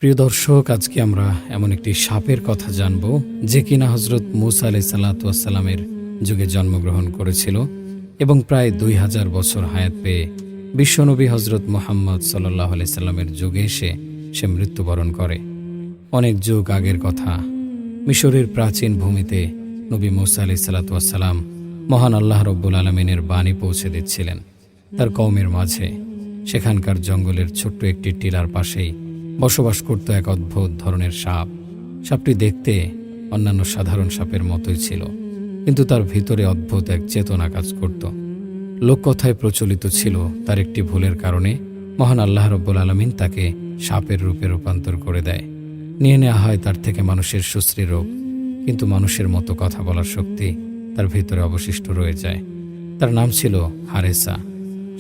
প্রিয় দর্শক, আজকে আমরা এমন একটি সাপের কথা জানব যে কিনা হজরত মুসা আলাইহিসসালামের যুগে জন্মগ্রহণ করেছিল এবং প্রায় 2000 বছর হায়াত পেয়ে বিশ্বনবী হজরত মুহাম্মদ সাল্লাল্লাহু আলাইহি সাল্লামের যুগে এসে সে মৃত্যুবরণ করে। অনেক যুগ আগের কথা, মিশরের প্রাচীন ভূমিতে নবী মুসা আলাইহিসসালাম মহান আল্লাহ রব্বুল আলমিনের বাণী পৌঁছে দিচ্ছিলেন তার কওমের মাঝে। সেখানকার জঙ্গলের ছোট্ট একটি টিলার পাশেই বসবাস করত এক অদ্ভুত ধরনের সাপ। সাপটি দেখতে অন্যান্য সাধারণ সাপের মতোই ছিল, কিন্তু তার ভিতরে অদ্ভুত এক চেতনা কাজ করত। লোককথায় প্রচলিত ছিল তার একটি ভুলের কারণে মহান আল্লাহ রব্বুল আলমিন তাকে সাপের রূপে রূপান্তর করে দেয়। নিয়ে নেওয়া হয় তার থেকে মানুষের সুশ্রী রূপ, কিন্তু মানুষের মতো কথা বলার শক্তি তার ভিতরে অবশিষ্ট রয়ে যায়। তার নাম ছিল হারেসা।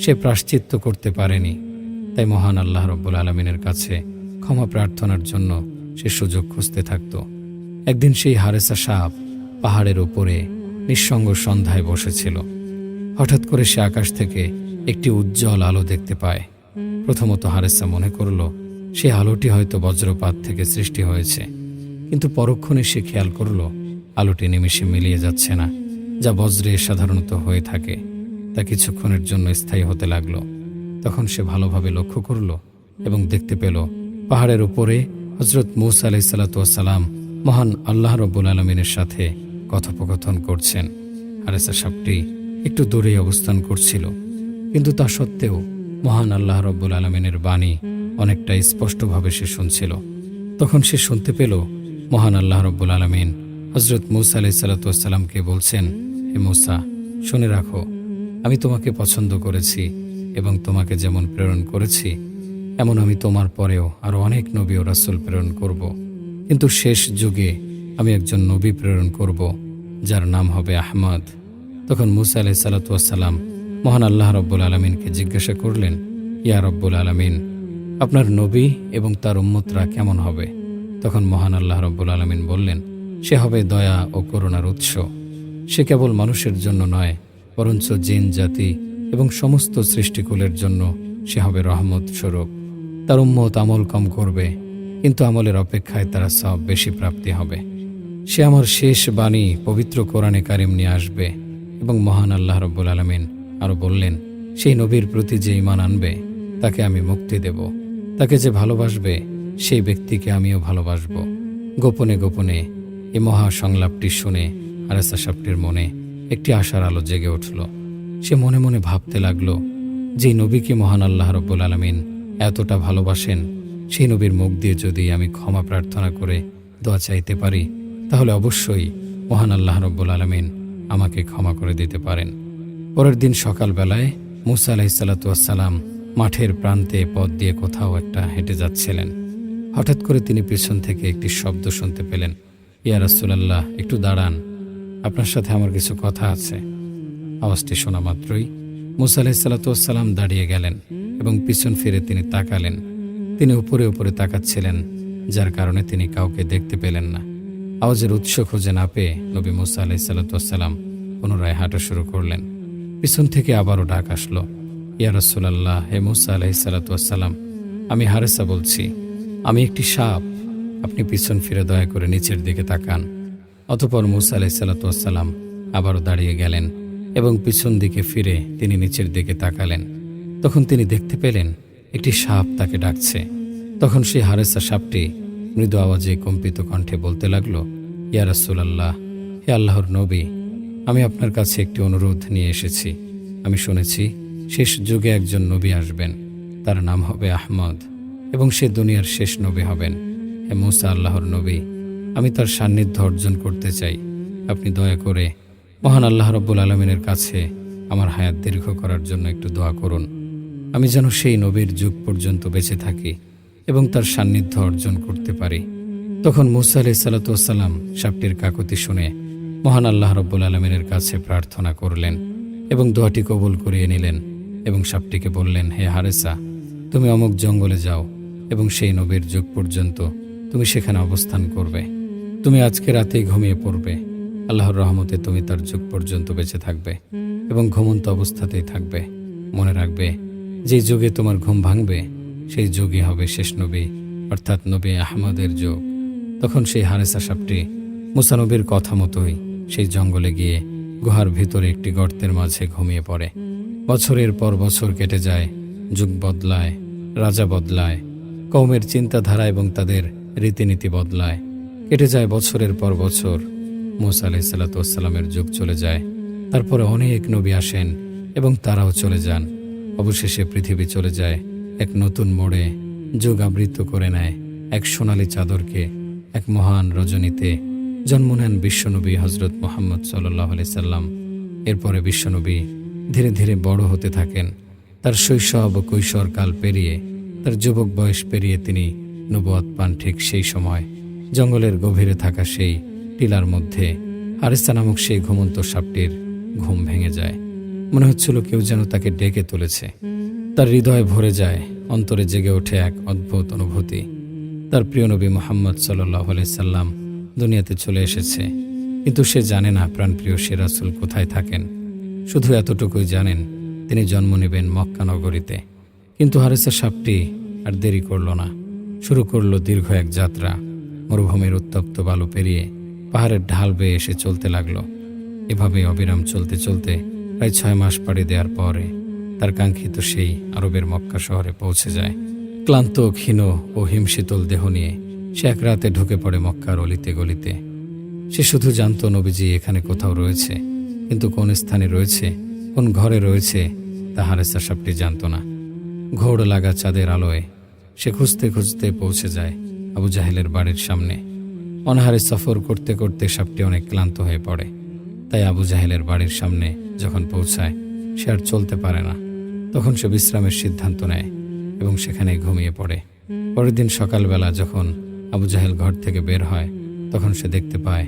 সে প্রায়শ্চিত্ত করতে পারেনি, তাই মহান আল্লাহ রব্বুল আলমিনের কাছে ক্ষমা প্রার্থনার জন্য সে সুযোগ খুঁজতে থাকত। একদিন সেই হারেসা সাপ পাহাড়ের উপরে নিঃসঙ্গ সন্ধ্যায় বসেছিল। হঠাৎ করে সে আকাশ থেকে একটি উজ্জ্বল আলো দেখতে পায়। প্রথমত হারেসা মনে করল সে আলোটি হয়তো বজ্রপাত থেকে সৃষ্টি হয়েছে, কিন্তু পরক্ষণে সে খেয়াল করল আলোটি নিমেষে মিলিয়ে যাচ্ছে না, যা বজ্রে সাধারণত হয়ে থাকে তা কিছুক্ষণের জন্য স্থায়ী হতে লাগল। তখন সে ভালোভাবে লক্ষ্য করল এবং দেখতে পেল পাহাড়ের উপরে হজরত মুসা আলাইহিসসালাম মহান আল্লাহ রব্বুল আলমিনের সাথে কথোপকথন করছেন। হারেসা সাপটি একটু দূরেই অবস্থান করছিল, কিন্তু তা সত্ত্বেও মহান আল্লাহ রব্বুল আলমিনের বাণী অনেকটা স্পষ্টভাবে সে শুনছিল। তখন সে শুনতে পেল মহান আল্লাহ রব্বুল আলমিন হজরত মুসা আলাইহিসসালামকে বলছেন, হে মুসা, শুনে রাখো, আমি তোমাকে পছন্দ করেছি এবং তোমাকে যেমন প্রেরণ করেছি এমন আমি তোমার পরেও আরো অনেক নবী ও রাসূল প্রেরণ করব। কিন্তু শেষ যুগে আমি একজন নবী প্রেরণ করব যার নাম হবে আহমদ। তখন মুসা আলাইহিসসালাম মহান আল্লাহ রব্বুল আলমিনকে জিজ্ঞাসা করলেন, ইয়া রব্বুল আলমিন, আপনার নবী এবং তার উম্মতরা কেমন হবে? তখন মহান আল্লাহ রব্বুল আলমিন বললেন, সে হবে দয়া ও করুণার উৎস। সে কেবল মানুষের জন্য নয়, বরঞ্চ জিন জাতি এবং সমস্ত সৃষ্টিকুলের জন্য সে হবে রহমত স্বরূপ। তার উম্মত আমল কম করবে, কিন্তু আমলের অপেক্ষায় তারা সব বেশি প্রাপ্তি হবে। সে আমার শেষ বাণী পবিত্র কোরআনে কারিম নিয়ে আসবে। এবং মহান আল্লাহ রব্বুল আলমিন আরো বললেন, সেই নবীর প্রতি যে ঈমান আনবে তাকে আমি মুক্তি দেব। তাকে যে ভালোবাসবে সেই ব্যক্তিকে আমিও ভালোবাসব। গোপনে গোপনে এই মহা সংলাপটি শুনে হারেসা সাপটির মনে একটি আশার আলো জেগে উঠল। সে মনে মনে ভাবতে লাগল, যে নবীকে মহান আল্লাহ রব্বুল আলমিন এতটা ভালোবাসেন, সেই নবীর মুখ দিয়ে যদি আমি ক্ষমা প্রার্থনা করে দোয়া চাইতে পারি, তাহলে অবশ্যই মহান আল্লাহ রব্বুল আলমিন আমাকে ক্ষমা করে দিতে পারেন। পরের দিন সকালবেলায় মুসা আলাইহিসসালাম মাঠের প্রান্তে পথ দিয়ে কোথাও একটা হেঁটে যাচ্ছিলেন। হঠাৎ করে তিনি পেছন থেকে একটি শব্দ শুনতে পেলেন, ইয়া রাসূলুল্লাহ, একটু দাঁড়ান, আপনার সাথে আমার কিছু কথা আছে। আওয়াজটি শোনা মাত্রই মুসা আলাইহিসসালাম দাঁড়িয়ে গেলেন এবং পিছন ফিরে তিনি তাকালেন। তিনি উপরে উপরে তাকাচ্ছিলেন, যার কারণে তিনি কাউকে দেখতে পেলেন না। আওয়াজের উৎস খুঁজে না পেয়ে নবী মুসা আলাইহিসসালাম পুনরায় হাঁটা শুরু করলেন। পিছন থেকে আবারও ডাক আসলো, ইয়া রাসূলুল্লাহ, হে মুসা আলাইহিসসালাম, আমি হারেসা বলছি, আমি একটি সাপ, আপনি পিছন ফিরে দয়া করে নিচের দিকে তাকান। অতঃপর মুসা আলাইহিসসালাম আবারও দাঁড়িয়ে গেলেন এবং পিছন দিকে ফিরে তিনি নিচের দিকে তাকালেন। তখন তিনি দেখতে পেলেন একটি সাপ তাকে ডাকছে। তখন সেই হারেসা সাপটি মৃদু আওয়াজে কম্পিত কণ্ঠে বলতে লাগলো, ইয়া রাসূলুল্লাহ, হে আল্লাহর নবী, আমি আপনার কাছে একটি অনুরোধ নিয়ে এসেছি। আমি শুনেছি শেষ যুগে একজন নবী আসবেন, তার নাম হবে আহমদ এবং সে দুনিয়ার শেষ নবী হবেন। হে মুসা, আল্লাহর নবী, আমি তার সান্নিধ্য অর্জন করতে চাই। আপনি দয়া করে মহান আল্লাহ রব্বুল আলমিনের কাছে আমার হায়াত দীর্ঘ করার জন্য একটু দোয়া করুন। আমি যেন সেই নবীর যুগ পর্যন্ত বেঁচে থাকি এবং তার সান্নিধ্য অর্জন করতে পারি। তখন মুসা আলাইহিসসালাম সাপটির কাকতি শুনে মহান আল্লাহ রব্বুল আলমিনের কাছে প্রার্থনা করলেন এবং দোয়াটি কবুল করিয়ে নিলেন এবং সাপটিকে বললেন, হে হারেসা, তুমি অমুক জঙ্গলে যাও এবং সেই নবীর যুগ পর্যন্ত তুমি সেখানে অবস্থান করবে। তুমি আজকে রাতেই ঘুমিয়ে পড়বে। আল্লাহর রহমতে তুমি তার যুগ পর্যন্ত বেঁচে থাকবে এবং ঘুমন্ত অবস্থাতেই থাকবে। মনে রাখবে, যে যুগে তোমার ঘুম ভাঙবে সেই যুগই হবে শেষ নবী অর্থাৎ নবী আহমদের যুগ। তখন সেই হারেসা সাপটি মুসা নবীর কথা মতোই সেই জঙ্গলে গিয়ে গুহার ভিতরে একটি গর্তের মাঝে ঘুমিয়ে পড়ে। বছরের পর বছর কেটে যায়, যুগ বদলায়, রাজা বদলায়, কওমের চিন্তাধারা এবং তাদের রীতিনীতি বদলায়। কেটে যায় বছরের পর বছর, মুসা আলাইহিস সালাতু ওয়াস সালামের যুগ চলে যায়। তারপরে অনেক নবী আসেন এবং তারাও চলে যান। অবশেষে পৃথিবী চলে যায় এক নতুন মোড়ে, যুগ আবৃত করে নেয় এক সোনালী চাদরকে। এক মহান রজনীতে জন্ম নেন বিশ্বনবী হজরত মুহাম্মদ সাল্লাল্লাহু আলাইহি সাল্লাম। এরপরে বিশ্বনবী ধীরে ধীরে বড় হতে থাকেন। তার শৈশব ও কৈশোরকাল পেরিয়ে, তার যুবক বয়স পেরিয়ে তিনি নবুয়ত পান। ঠিক সেই সময় জঙ্গলের গভীরে থাকা সেই টিলার মধ্যে হারেসা নামক সেই ঘুমন্ত সাপটির ঘুম ভেঙে যায়। মনে হচ্ছিল কেউ যেন তাকে ডেকে তুলেছে। তার হৃদয় ভরে যায়, অন্তরে জেগে ওঠে এক অদ্ভুত অনুভূতি। তার প্রিয় নবী মুহাম্মদ সাল্লাল্লাহু আলাইহি সাল্লাম দুনিয়াতে চলে এসেছে, কিন্তু সে জানে না প্রাণপ্রিয় সে রাসূল কোথায় থাকেন। শুধু এতটুকুই জানেন তিনি জন্ম নেবেন মক্কা নগরীতে। কিন্তু হারেসা সাপটি আর দেরি করল না, শুরু করলো দীর্ঘ এক যাত্রা। মরুভূমির উত্তপ্ত বালু পেরিয়ে পাহাড়ের ঢাল বেয়ে এসে চলতে লাগলো। এভাবে অবিরাম চলতে চলতে প্রায় 6 মাস পাড়ি দেওয়ার পরে তার কাঙ্ক্ষিত সেই আরবের মক্কা শহরে পৌঁছে যায়। ক্লান্ত, ক্ষীণ ও হিমশীতল দেহ নিয়ে সে এক রাতে ঢুকে পড়ে মক্কার অলিতে গলিতে। সে শুধু জানত নবীজি এখানে কোথাও রয়েছে, কিন্তু কোন স্থানে রয়েছে, কোন ঘরে রয়েছে তা হারেসা সাপটি জানত না। ঘোড় লাগা চাঁদের আলোয় সে খুঁজতে খুঁজতে পৌঁছে যায় আবু জাহেলের বাড়ির সামনে। অনাহারে সফর করতে করতে সাপটি অনেক ক্লান্ত হয়ে পড়ে। তাই আবু জাহেলের বাড়ির সামনে যখন পৌঁছায় সে আর চলতে পারে না। তখন সে বিশ্রামের সিদ্ধান্ত নেয় এবং সেখানে ঘুমিয়ে পড়ে। পরের দিন সকালবেলা যখন আবু জাহেল ঘর থেকে বের হয়, তখন সে দেখতে পায়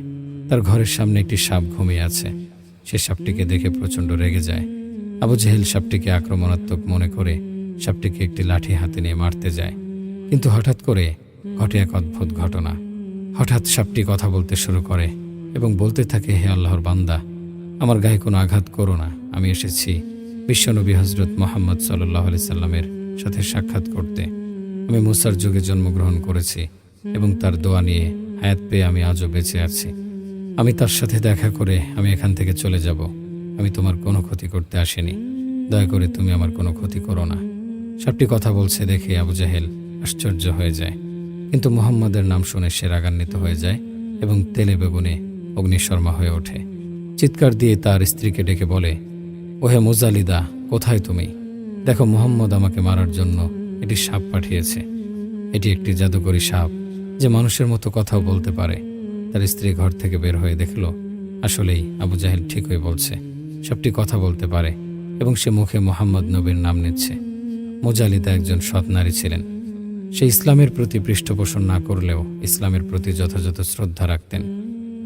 তার ঘরের সামনে একটি সাপ ঘুমিয়ে আছে। সে সাপটিকে দেখে প্রচণ্ড রেগে যায়। আবু জাহেল সাপটিকে আক্রমণাত্মক মনে করে সাপটিকে একটি লাঠি হাতে নিয়ে মারতে যায়। কিন্তু হঠাৎ করে ঘটে এক অদ্ভুত ঘটনা। হঠাৎ সাপটি কথা বলতে শুরু করে এবং বলতে থাকে, হে আল্লাহর বান্দা, আমার গায়ে কোনো আঘাত করো না। আমি এসেছি বিশ্বনবী হজরত মুহাম্মদ সাল্লাল্লাহু আলাইহি সাল্লামের সাথে সাক্ষাৎ করতে। আমি মুসার যুগে জন্মগ্রহণ করেছি এবং তার দোয়া নিয়ে হায়াত পেয়ে আমি আজও বেঁচে আছি। আমি তার সাথে দেখা করে আমি এখান থেকে চলে যাব। আমি তোমার কোনো ক্ষতি করতে আসিনি। দয়া করে তুমি আমার কোনো ক্ষতি করো না। সাপটি কথা বলছে দেখে আবু জাহেল আশ্চর্য হয়ে যায়, কিন্তু মুহাম্মদের নাম শুনে সে রাগান্বিত হয়ে যায় এবং তেলে বেগুনে অগ্নিশর্মা হয়ে ওঠে। চিৎকার দিয়ে তার স্ত্রীকে ডেকে বলে, ওহে মুজালিদা, কোথায় তুমি? দেখো, মুহাম্মদ আমাকে মারার জন্য এটি সাপ পাঠিয়েছে। এটি একটি জাদুকরী সাপ যে মানুষের মতো কথাও বলতে পারে। তার স্ত্রী ঘর থেকে বের হয়ে দেখল আসলেই আবু জাহেল ঠিকই বলছে, সাপটি কথা বলতে পারে এবং সে মুখে মুহাম্মদ নবীর নাম নিচ্ছে। মুজালিদা একজন সৎ নারী ছিলেন। সে ইসলামের প্রতি পৃষ্ঠপোষণ না করলেও ইসলামের প্রতি যথাযথ শ্রদ্ধা রাখতেন।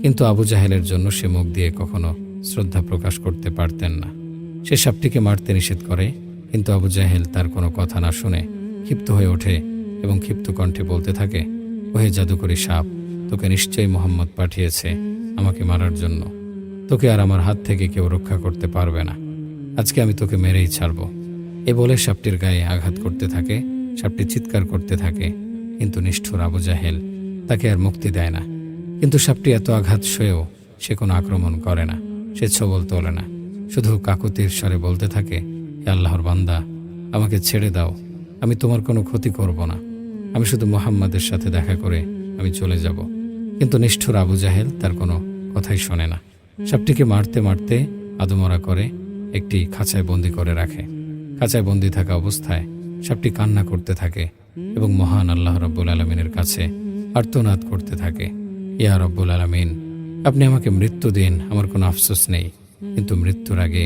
কিন্তু আবু জাহেলের জন্য সে মুখ দিয়ে কখনো শ্রদ্ধা প্রকাশ করতে পারতেন না। সে সাপটিকে মারতে নিষেধ করে, কিন্তু আবু জাহেল তার কোনো কথা না শুনে ক্ষিপ্ত হয়ে ওঠে এবং ক্ষিপ্ত কণ্ঠে বলতে থাকে, ওহে জাদুকরী সাপ, তোকে নিশ্চয়ই মুহাম্মদ পাঠিয়েছে আমাকে মারার জন্য। তোকে আর আমার হাত থেকে কেউ রক্ষা করতে পারবে না। আজকে আমি তোকে মেরেই ছাড়ব। এ বলে সাপটির গায়ে আঘাত করতে থাকে। সাপটি চিৎকার করতে থাকে, কিন্তু নিষ্ঠুর আবু জাহেল তাকে আর মুক্তি দেয় না। কিন্তু সাপটি এত আঘাত সয়েও সে কোনো আক্রমণ করে না, সে ছবল তোলে না। শুধু কাকুতির স্বরে বলতে থাকে, হে আল্লাহর বান্দা, আমাকে ছেড়ে দাও। আমি তোমার কোনো ক্ষতি করব না। আমি শুধু মুহাম্মাদের সাথে দেখা করে আমি চলে যাব। কিন্তু নিষ্ঠুর আবু জাহেল তার কোনো কথাই শোনে না। সাপটিকে মারতে মারতে আদমরা করে একটি খাঁচায় বন্দি করে রাখে। খাঁচায় বন্দি থাকা অবস্থায় সাপটি কান্না করতে থাকে এবং মহান আল্লাহ রাব্বুল আলামিনের কাছে আর্তনাদ করতে থাকে, ইয়া রাব্বুল আলামিন, আপনি আমাকে মৃত্যু দিন, আমার কোনো আফসোস নেই, কিন্তু মৃত্যুর আগে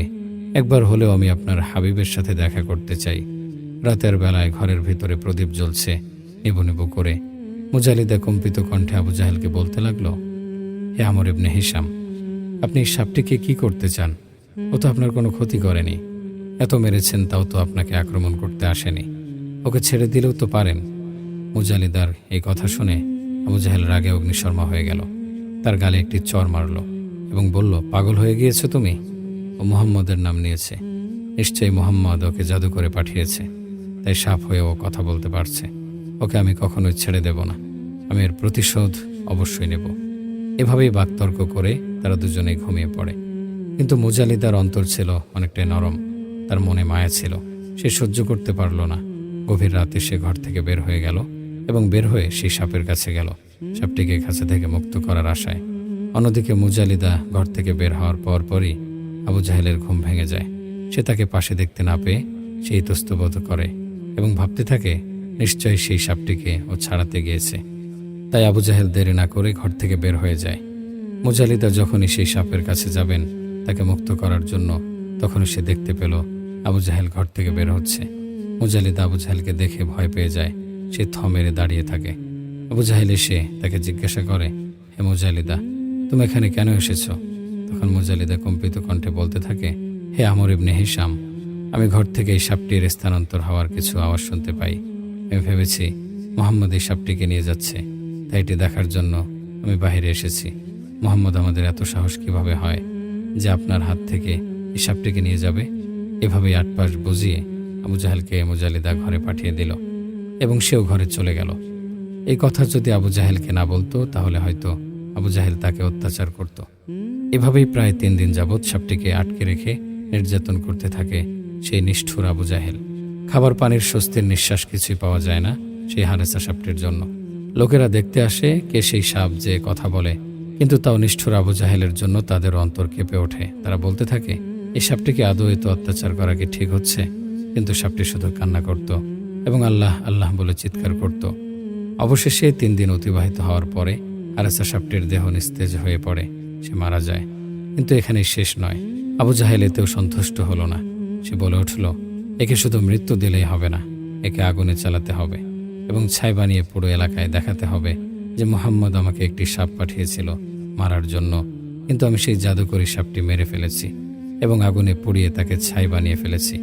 একবার হলেও আমি আপনার হাবিবের সাথে দেখা করতে চাই। রাতের বেলায় ঘরের ভিতরে প্রদীপ জ্বলছে নিবু নিবু করে। মুজালিদা কম্পিত কণ্ঠে আবু জাহেলকে বলতে লাগলো, হে আমর ইবনে হিশাম, আপনি এই সাপটিকে কি করতে চান? ও তো আপনার কোনো ক্ষতি করেনি। এত মেরেছেন তাও তো আপনাকে আক্রমণ করতে আসেনি। ওকে ছেড়ে দিলেও তো পারেন। মুজালিদার এই কথা শুনে আবু জাহেল রাগে অগ্নিশর্মা হয়ে গেল। তার গালে একটি চর মারল এবং বলল, পাগল হয়ে গিয়েছো তুমি? ও মুহাম্মদের নাম নিয়েছে। নিশ্চয়ই মুহাম্মদ ওকে জাদু করে পাঠিয়েছে, তাই সাপ হয়ে ও কথা বলতে পারছে। ওকে আমি কখনোই ছেড়ে দেব না। আমি এর প্রতিশোধ অবশ্যই নেব। এভাবেই বাকতর্ক করে তারা দুজনেই ঘুমিয়ে পড়ে। কিন্তু মুজালিদার অন্তর ছিল অনেকটাই নরম। তার মনে মায়া ছিল। সে সহ্য করতে পারল না। গভীর রাতে সে ঘর থেকে বের হয়ে গেল এবং বের হয়ে সেই সাপের কাছে গেল, সাপটিকে কাছে থেকে মুক্ত করার আশায়। অন্যদিকে মুজালিদা ঘর থেকে বের হওয়ার পরই আবু জাহেলের ঘুম ভেঙে যায়। সে তাকে পাশে দেখতে না পেয়ে সে ইতস্তবোধ করে এবং ভাবতে থাকে নিশ্চয়ই সেই সাপটিকে ও ছাড়াতে গিয়েছে। তাই আবু জাহেল দেরি না করে ঘর থেকে বের হয়ে যায়। মুজালিদা যখনই সেই সাপের কাছে যাবেন তাকে মুক্ত করার জন্য, তখনই সে দেখতে পেল আবু জাহেল ঘর থেকে বের হচ্ছে। মুজালিদা আবু জাহেলকে দেখে ভয় পেয়ে যায়। সে থ মেরে দাঁড়িয়ে থাকে। আবু জাহেল এসে তাকে জিজ্ঞাসা করে, হে মুজালিদা, তুমি এখানে কেন এসেছ? তখন মুজালিদা কম্পিত কণ্ঠে বলতে থাকে, হে আমর ইবনে হিশাম, আমি ঘর থেকে এই সাপটির স্থানান্তর হওয়ার কিছু আওয়াজ শুনতে পাই। আমি ভেবেছি মোহাম্মদ এই সাপটিকে নিয়ে যাচ্ছে, তাই এটি দেখার জন্য আমি বাইরে এসেছি। মোহাম্মদ আমাদের এত সাহস কিভাবে হয় যে আপনার হাত থেকে এই সাপটিকে নিয়ে যাবে? এভাবেই আটপাশ বুঝিয়ে আবু জাহেলকে মুজালিদা ঘরে পাঠিয়ে দিল এবং সেও ঘরে চলে গেল। এই কথা যদি আবু জাহেলকে না বলতো তাহলে হয়তো আবু জাহেল তাকে অত্যাচার করত। এভাবেই প্রায় 3 দিন যাবৎ সাপটিকে আটকে রেখে নির্যাতন করতে থাকে সেই নিষ্ঠুর আবু জাহেল। খাবার পানির স্বস্তির নিঃশ্বাস কিছুই পাওয়া যায় না সেই হারেসা সাপটির জন্য। লোকেরা দেখতে আসে কে সেই সাপ যে কথা বলে, কিন্তু তাও নিষ্ঠুর আবু জাহেলের জন্য তাদের অন্তর কেঁপে ওঠে। তারা বলতে থাকে, এই সাপটিকে আদৌ এত অত্যাচার করা কি ঠিক হচ্ছে? কিন্তু সাপটি শুধু কান্না করত এবং আল্লাহ আল্লাহ বলে চিৎকার করত। অবশেষে 3 দিন অতিবাহিত হওয়ার পরে হারেসা সাপটির দেহ নিস্তেজ হয়ে পড়ে, সে মারা যায়। কিন্তু এখানেই শেষ নয়। আবু জাহেল এতেও সন্তুষ্ট হলো না। সে বলে উঠল, একে শুধু মৃত্যু দিলেই হবে না, একে আগুনে চালাতে হবে এবং ছাই বানিয়ে পুরো এলাকায় দেখাতে হবে যে মুহাম্মদ আমাকে একটি সাপ পাঠিয়েছিল মারার জন্য, কিন্তু আমি সেই জাদুকরী সাপটি মেরে ফেলেছি এবং আগুনে পুড়িয়ে তাকে ছাই বানিয়ে ফেলেছি।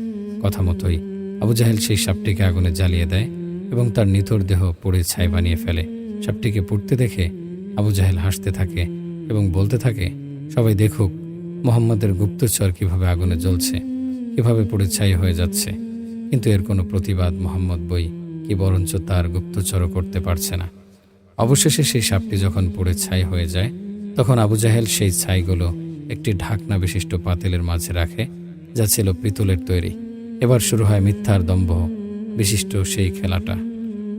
কথা মতোই আবু জাহেল সেই সাপটিকে আগুনে জ্বালিয়ে দেয় এবং তার নিথর দেহ পুড়ে ছাই বানিয়ে ফেলে। সাপটিকে পুড়তে দেখে আবু জাহেল হাসতে থাকে এবং বলতে থাকে, সবাই দেখুক মুহাম্মদের গুপ্তচর কিভাবে আগুনে জ্বলছে, কিভাবে পুড়ে ছাই হয়ে যাচ্ছে। কিন্তু এর কোনো প্রতিবাদ মুহাম্মদ বই কি বরঞ্চ তার গুপ্তচরও করতে পারছে না। অবশেষে সেই সাপটি যখন পুড়ে ছাই হয়ে যায়, তখন আবু জাহেল সেই ছাইগুলো একটি ঢাকনা বিশিষ্ট পাতিলের মাঝে রাখে, যা ছিল পিতলের তৈরি। এবার শুরু হয় মিথ্যার দম্ভ বিশিষ্ট সেই খেলাটা।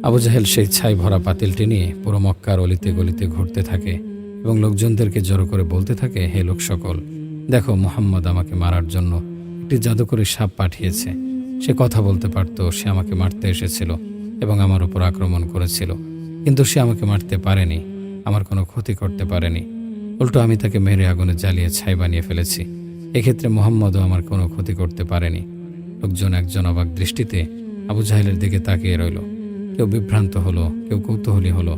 আবু জাহেল সেই ছাই ভরা পাতিলটি নিয়ে পুরো মক্কার অলিতে গলিতে ঘুরতে থাকে এবং লোকজনদেরকে জড়ো করে বলতে থাকে, হে লোক সকল, দেখো মুহাম্মদ আমাকে মারার জন্য একটি জাদুকরী সাপ পাঠিয়েছে। সে কথা বলতে পারত, সে আমাকে মারতে এসেছিল এবং আমার উপর আক্রমণ করেছিল, কিন্তু সে আমাকে মারতে পারেনি, আমার কোনো ক্ষতি করতে পারেনি। উল্টো আমি তাকে মেরে আগুনে জ্বালিয়ে ছাই বানিয়ে ফেলেছি। এক্ষেত্রে মুহাম্মদও আমার কোনো ক্ষতি করতে পারেনি। লোকজন একজন অবাক দৃষ্টিতে আবু জাহেলের দিকে তাকিয়ে রইল। কেউ বিভ্রান্ত হলো, কেউ কৌতূহলী হলো,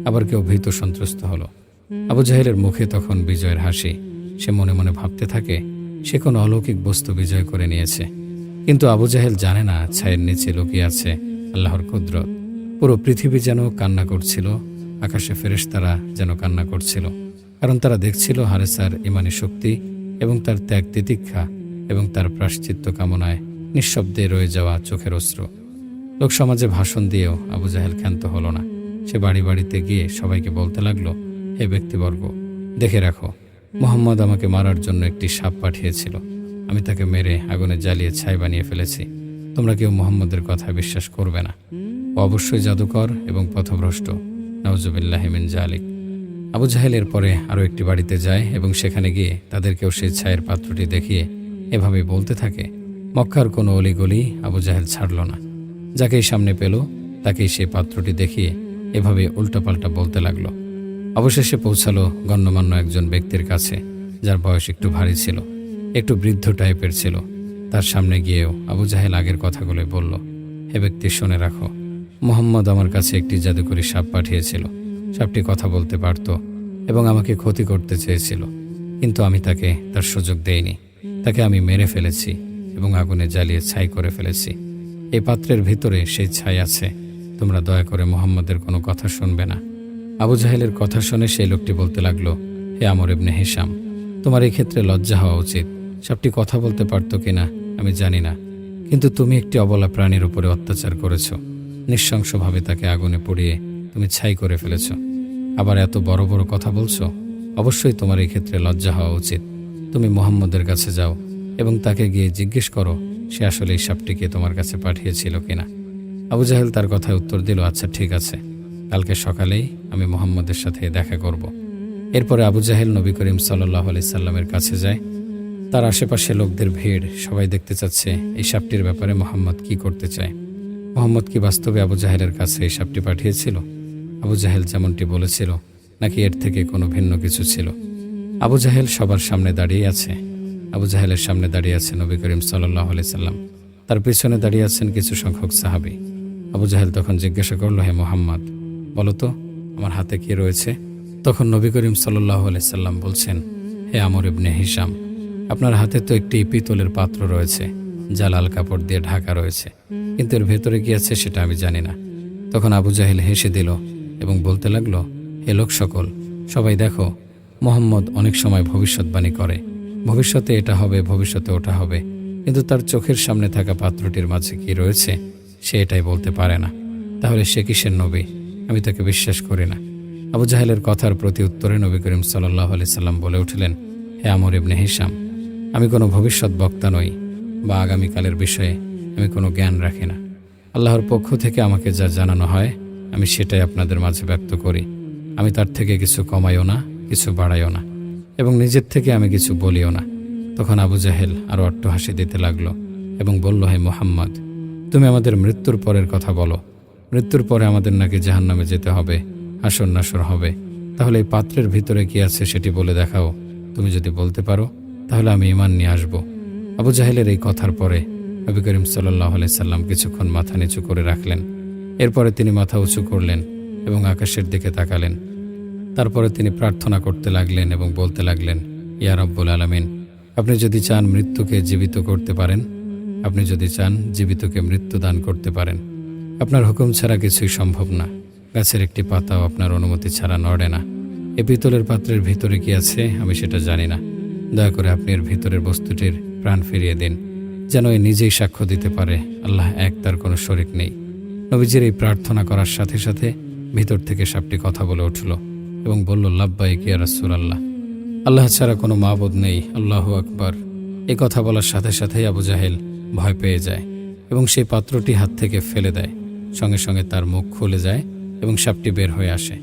আবার কেউ ভীত সন্ত্রস্ত হলো। আবু জাহেলের মুখে তখন বিজয়ের হাসি। সে মনে মনে ভাবতে থাকে সে কোনো অলৌকিক বস্তু বিজয় করে নিয়েছে। কিন্তু আবু জাহেল জানে না ছায়ের নিচে লুকিয়ে আছে আল্লাহর কুদরত। পুরো পৃথিবী যেন কান্না করছিল, আকাশে ফেরেশতারা যেন কান্না করছিল, কারণ তারা দেখছিল হারেসার ইমানি শক্তি এবং তার ত্যাগ তিতিক্ষা এবং তার প্রায়শ্চিত্ত কামনায় নিঃশব্দে রয়ে যাওয়া চোখের অশ্রু। লোকসমাজে ভাষণ দিয়েও আবু জাহেল ক্ষান্ত হলো না। সে বাড়ি বাড়িতে গিয়ে সবাইকে বলতে লাগলো, হে ব্যক্তিবর্গ, দেখে রাখো, মুহাম্মদ আমাকে মারার জন্য একটি সাপ পাঠিয়েছিল। আমি তাকে মেরে আগুনে জ্বালিয়ে ছাই বানিয়ে ফেলেছি। তোমরা কেউ মুহাম্মদের কথা বিশ্বাস করবে না। ও অবশ্যই জাদুকর এবং পথভ্রষ্ট। নাউজুবিল্লাহি মিন জালিক। আবু জাহেল এর পরে আরও একটি বাড়িতে যায় এবং সেখানে গিয়ে তাদেরকেও সেই ছায়ের পাত্রটি দেখিয়ে এভাবে বলতে থাকে। মক্কার কোনো অলিগলি আবু জাহেল ছাড়ল না। যাকেই সামনে পেল তাকেই সেই পাত্রটি দেখিয়ে এভাবে উল্টাপাল্টা বলতে লাগলো। অবশেষে পৌঁছালো গণ্যমান্য একজন ব্যক্তির কাছে, যার বয়স একটু ভারী ছিল, একটু বৃদ্ধ টাইপের ছিল। তার সামনে গিয়েও আবু জাহেল আগের কথাগুলোই বলল। হে ব্যক্তি, শুনে রাখো, মুহাম্মদ আমার কাছে একটি জাদুকরী সাপ পাঠিয়েছিল। সাপটি কথা বলতে পারত এবং আমাকে ক্ষতি করতে চেয়েছিল, কিন্তু আমি তাকে তার সুযোগ দেইনি। তাকে আমি মেরে ফেলেছি এবং আগুনে জ্বালিয়ে ছাই করে ফেলেছি। এই পাত্রের ভিতরে সেই ছাই আছে। তোমরা দয়া করে মুহাম্মদের কোনো কথা শুনবে না। আবু জাহেলের কথা শুনে সেই লোকটি বলতে লাগলো, হে আমর ইবনে হিশাম, তোমার এই ক্ষেত্রে লজ্জা হওয়া উচিত। সাপটি কথা বলতে পারত কিনা আমি জানি না, কিন্তু তুমি একটি অবলা প্রাণীর উপরে অত্যাচার করেছ নৃশংসভাবে তাকে আগুনে পুড়িয়ে তুমি ছাই করে ফেলেছ। আবার এত বড় বড় কথা বলছো। অবশ্যই তোমার এই ক্ষেত্রে লজ্জা হওয়া উচিত। তুমি মুহাম্মদের কাছে যাও এবং তাকে গিয়ে জিজ্ঞেস করো সে আসলে এই সাপটিকে তোমার কাছে পাঠিয়েছিল কিনা। আবু জাহেল তার কথায় উত্তর দিল, আচ্ছা ঠিক আছে, কালকে সকালেই আমি মুহাম্মদের সাথে দেখা করব। এরপরে আবু জাহেল নবী করিম সাল্লাল্লাহু আলাইহি সাল্লামের কাছে যায়। তার আশেপাশে লোকদের ভিড়, সবাই দেখতে চাচ্ছে এই সাপটির ব্যাপারে মুহাম্মদ কি করতে চায়। মুহাম্মদ কি বাস্তবে আবু জাহেলের কাছে এই সাপটি পাঠিয়েছিল, আবু জাহেল যেমনটি বলেছিল, নাকি এর থেকে কোনো ভিন্ন কিছু ছিল? আবু জাহেল সবার সামনে দাঁড়িয়ে আছে। আবু জাহেলের সামনে দাঁড়িয়ে আছে নবী করিম সাল্লাল্লাহু আলাইহি সাল্লাম, তার পিছনে দাঁড়িয়ে আছেন কিছু সংখ্যক সাহাবী। আবু জাহেল তখন জিজ্ঞাসা করল, হে মুহাম্মদ, বলো তো আমার হাতে কি রয়েছে? তখন নবী করিম সাল্লাল্লাহু আলাইহি সাল্লাম বলছেন, হে আমর ইবনে হিশাম, আপনার হাতে তো একটি পিতলের পাত্র রয়েছে যা লাল কাপড় দিয়ে ঢাকা রয়েছে, কিন্তু এর ভেতরে কি আছে সেটা আমি জানি না। তখন আবু জাহেল হেসে দিল এবং বলতে লাগলো, হে লোক সকল, সবাই দেখো, মুহাম্মদ অনেক সময় ভবিষ্যৎবাণী করে, ভবিষ্যতে এটা হবে, ভবিষ্যতে ওটা হবে, কিন্তু তার চোখের সামনে থাকা পাত্রটির মাঝে কি রয়েছে সে এটাই বলতে পারে না। তাহলে সে কিসের নবী? আমি তাকে বিশ্বাস করি না। আবু জাহেলের কথার প্রতি উত্তরে নবী করিম সাল্লাল্লাহু আলাইহি সাল্লাম বলে উঠলেন, হে আমর ইবনে হিশাম, আমি কোনো ভবিষ্যৎ বক্তা নই বা আগামীকালের বিষয়ে আমি কোনো জ্ঞান রাখি না। আল্লাহর পক্ষ থেকে আমাকে যা জানানো হয় আমি সেটাই আপনাদের মাঝে ব্যক্ত করি। আমি তার থেকে কিছু কমাইও না, কিছু বাড়াইও না, এবং নিজের থেকে আমি কিছু বলিও না। তখন আবু জাহেল আরও অট্টহাসি দিতে লাগলো এবং বলল, হে মুহাম্মদ, তুমি আমাদের মৃত্যুর পরের কথা বলো। মৃত্যুর পরে আমাদের নাকি জাহান্নামে যেতে হবে, হাসর নাসর হবে। তাহলে এই পাত্রের ভিতরে কি আছে সেটি বলে দেখাও। তুমি যদি বলতে পারো তাহলে আমি ঈমান নিয়ে আসব। আবু জাহেলের এই কথার পরে নবী করিম সাল্লাল্লাহু আলাইহি সাল্লাম কিছুক্ষণ মাথা নিচু করে রাখলেন। এরপরে তিনি মাথা উঁচু করলেন এবং আকাশের দিকে তাকালেন। তারপরে তিনি প্রার্থনা করতে লাগলেন এবং বলতে লাগলেন, ইয়া রাব্বুল আলামিন, আপনি যদি চান মৃত্যুকে জীবিত করতে পারেন, আপনি যদি চান জীবিতকে মৃত্যু দান করতে পারেন। আপনার হুকুম ছাড়া কিছুই সম্ভব না। গাছের একটি পাতাও আপনার অনুমতি ছাড়া নড়ে না। এ পিতলের পাত্রের ভিতরে কি আছে আমি সেটা জানি না। দয়া করে আপনি এর ভিতরের বস্তুটির প্রাণ ফিরিয়ে দিন, যেন এ নিজেই সাক্ষ্য দিতে পারে আল্লাহ এক, তার কোনো শরিক নেই। নবীজির এই প্রার্থনা করার সাথে সাথে ভিতর থেকে সাপটি কথা বলে উঠল এবং বলল, লাব্বাইক ইয়া রাসূলুল্লাহ, আল্লাহ ছাড়া কোনো মাবুদ নেই, আল্লাহু আকবার। এই কথা বলার সাথে সাথেই আবু জাহেল ভয় পেয়ে যায় এবং সেই পাত্রটি হাত থেকে ফেলে দেয়। সঙ্গে সঙ্গে তার মুখ খুলে যায় এবং সাপটি বের হয়ে আসে।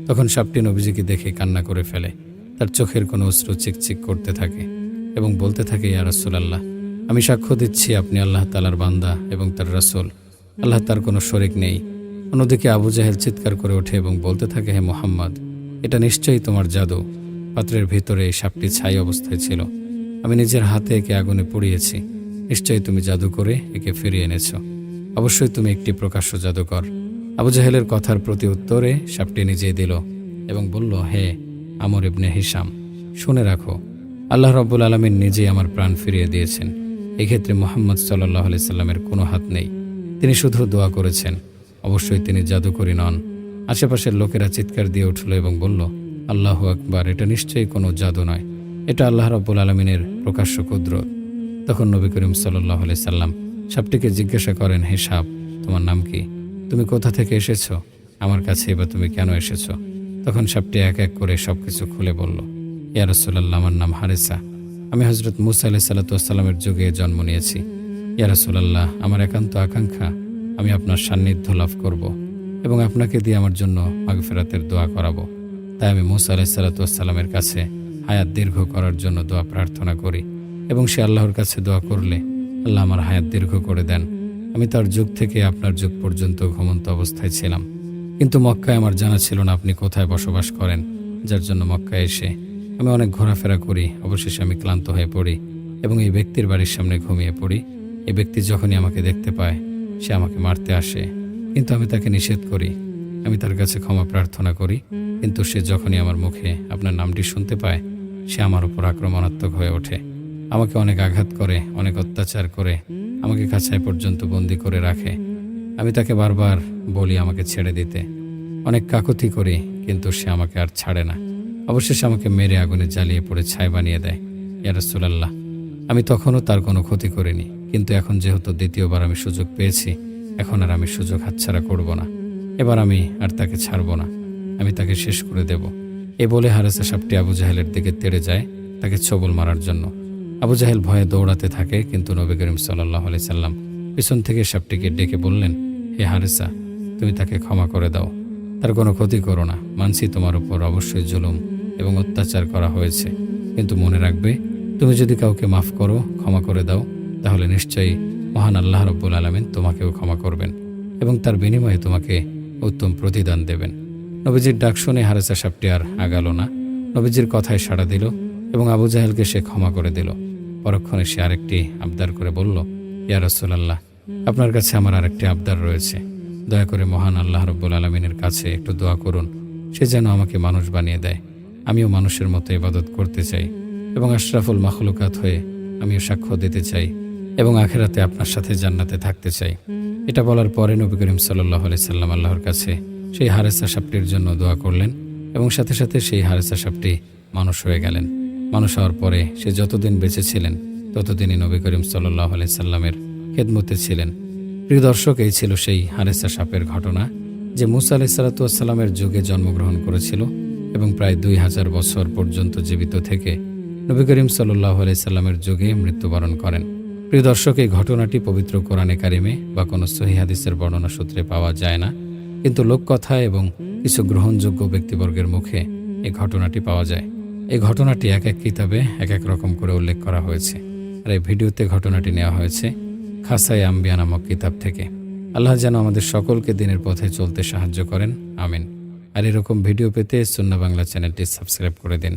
তখন সাপটি নবীজিকে দেখে কান্না করে ফেলে। তার চোখের কোনো অশ্রু চিকচিক করতে থাকে এবং বলতে থাকে, ইয়া রাসূলুল্লাহ, আমি সাক্ষ্য দিচ্ছি আপনি আল্লাহ তাআলার বান্দা এবং তার রাসূল, আল্লাহ তার কোনো শরিক নেই। অন্যদিকে আবু জাহেল চিৎকার করে ওঠে এবং বলতে থাকে, হে মুহাম্মদ, এটা নিশ্চয়ই তোমার জাদু। পাত্রের ভিতরে এই সাপটি ছাই অবস্থায় ছিল, আমি নিজের হাতে একে আগুনে পুড়িয়েছি। নিশ্চয়ই তুমি জাদু করে একে ফিরিয়ে এনেছ। অবশ্যই তুমি একটি প্রকাশ্য জাদুকর। আবু জাহেলের কথার প্রতি উত্তরে সাপটি নিজেই দিল এবং বলল, হে আমর ইবনে হিশাম, শুনে রাখো, আল্লাহ রাব্বুল আলামিন নিজেই আমার প্রাণ ফিরিয়ে দিয়েছেন। এক্ষেত্রে মুহাম্মদ সাল্লাল্লাহু আলাইহি সাল্লামের কোনো হাত নেই। তিনি শুধু দোয়া করেছেন। অবশ্যই তিনি জাদুকরী নন। আশেপাশের লোকেরা চিৎকার দিয়ে উঠল এবং বলল, আল্লাহু আকবার, এটা নিশ্চয়ই কোনো জাদু নয়, এটা আল্লাহ রাব্বুল আলামিনের প্রকাশ্য কুদরত। তখন নবী করিম সাল্লাল্লাহু আলাইহি সাল্লাম সাপটিকে জিজ্ঞাসা করেন, হে সাপ, তোমার নাম কি? তুমি কোথা থেকে এসেছো? আমার কাছে বা তুমি কেন এসেছো? তখন সাপটি এক এক করে সবকিছু খুলে বলল, ইয়া রাসূলুল্লাহ, আমার নাম হারেসা। আমি হযরত মূসা আলাইহিস সালাতু ওয়াস সালামের যুগে জন্ম নিয়েছি। ইয়া রাসূলুল্লাহ, আমার একান্ত আকাঙ্ক্ষা আমি আপনার সান্নিধ্য লাভ করব এবং আপনাকে দিয়ে আমার জন্য মাগফিরাতের দোয়া করাবো। তাই আমি মূসা আলাইহিস সালাতু ওয়াস সালামের কাছে হায়াত দীর্ঘ করার জন্য দোয়া প্রার্থনা করি এবং সে আল্লাহর কাছে দোয়া করলে আল্লাহ আমার হায়াত দীর্ঘ করে দেন। আমি তার যুগ থেকে আপনার যুগ পর্যন্ত ঘুমন্ত অবস্থায় ছিলাম, কিন্তু মক্কায় আমার জানা ছিল না আপনি কোথায় বসবাস করেন, যার জন্য মক্কায় এসে আমি অনেক ঘোরাফেরা করি। অবশেষে আমি ক্লান্ত হয়ে পড়ি এবং এই ব্যক্তির বাড়ির সামনে ঘুমিয়ে পড়ি। এই ব্যক্তি যখনই আমাকে দেখতে পায় সে আমাকে মারতে আসে, কিন্তু আমি তাকে নিষেধ করি। আমি তার কাছে ক্ষমা প্রার্থনা করি, কিন্তু সে যখনই আমার মুখে আপনার নামটি শুনতে পায় সে আমার উপর আক্রমণাত্মক হয়ে ওঠে। আমাকে অনেক আঘাত করে, অনেক অত্যাচার করে, আমাকে কাছায় পর্যন্ত বন্দি করে রাখে। আমি তাকে বারবার বলি আমাকে ছেড়ে দিতে, অনেক কাকুতি করি, কিন্তু সে আমাকে আর ছাড়ে না। অবশেষে আমাকে মেরে আগুনে জ্বালিয়ে পড়ে ছাই বানিয়ে দেয়। ইয়া রাসূলুল্লাহ, আমি তখনও তার কোনো ক্ষতি করিনি, কিন্তু এখন যেহেতু দ্বিতীয়বার আমি সুযোগ পেয়েছি এখন আর আমি সুযোগ হাতছাড়া করব না। এবার আমি আর তাকে ছাড়ব না, আমি তাকে শেষ করে দেব। এ বলে হারেসা সাপটি আবু জাহেলের দিকে তেড়ে যায় তাকে ছোবল মারার জন্য। আবু জাহেল ভয়ে দৌড়াতে থাকে, কিন্তু নবী করিম সাল্লাল্লাহু আলাইহি সাল্লাম পিছন থেকে সাপটিকে ডেকে বললেন, হে হারেসা, তুমি তাকে ক্ষমা করে দাও, তার কোনো ক্ষতি করো না। মানছি তোমার উপর অবশ্যই জুলুম এবং অত্যাচার করা হয়েছে, কিন্তু মনে রাখবে, তুমি যদি কাউকে মাফ করো, ক্ষমা করে দাও, তাহলে নিশ্চয়ই মহান আল্লাহ রাব্বুল আলামিন তোমাকেও ক্ষমা করবেন এবং তার বিনিময়ে তোমাকে উত্তম প্রতিদান দেবেন। নবীজির ডাক শুনে হারেসা সাপটি আর আগালো না, নবীজির কথায় সাড়া দিল এবং আবু জাহেলকে সে ক্ষমা করে দিল। পরক্ষণে সে আরেকটি আবদার করে বলল, ইয়া রাসূলুল্লাহ, আপনার কাছে আমার আরেকটি আবদার রয়েছে। দয়া করে মহান আল্লাহ রাব্বুল আলামিনের কাছে একটু দোয়া করুন, সে যেন আমাকে মানুষ বানিয়ে দেয়। আমিও মানুষের মতো ইবাদত করতে চাই এবং আশরাফুল মাখলুকাত হয়ে আমিও সাক্ষ্য দিতে চাই এবং আখিরাতে আপনার সাথে জান্নাতে থাকতে চাই। এটা বলার পরে নবী করিম সাল্লাল্লাহু আলাইহি সাল্লাম আল্লাহর কাছে সেই হারেসা সাপটির জন্য দোয়া করলেন এবং সাথে সাথে সেই হারেসা সাপটি মানুষ হয়ে গেলেন। মানুষ হওয়ার পরে সে যতদিন বেঁচে ছিলেন ততদিনই নবী করিম সাল্লাল্লাহু আলাইহি সাল্লামের খেদমতে ছিলেন। প্রিয় দর্শক, এই ছিল সেই হারেসা সাপের ঘটনা, যে মুসা আলাইহিস সালাতু ওয়াস সালামের যুগে জন্মগ্রহণ করেছিল এবং প্রায় 2000 বছর পর্যন্ত জীবিত থেকে নবী করিম সাল্লাল্লাহু আলাইহি সাল্লামের যুগে মৃত্যুবরণ করেন। প্রিয় দর্শক, এই ঘটনাটি পবিত্র কোরআনে কারিমে বা কোনো সহিহ হাদিসের বর্ণনা সূত্রে পাওয়া যায় না, কিন্তু লোককথা এবং কিছু গ্রহণযোগ্য ব্যক্তিবর্গের মুখে এই ঘটনাটি পাওয়া যায়। এই ঘটনাটি এক এক কিতাবে এক এক রকম করে উল্লেখ করা হয়েছে, আর এই ভিডিওতে ঘটনাটি নেওয়া হয়েছে খাসায়ে আম্বিয়া নামক কিতাব থেকে। আল্লাহ যেন আমাদের সকলকে দিনের পথে চলতে সাহায্য করেন, আমিন। আর এরকম ভিডিও পেতে সুন্নাহ বাংলা চ্যানেলটি সাবস্ক্রাইব করে দিন।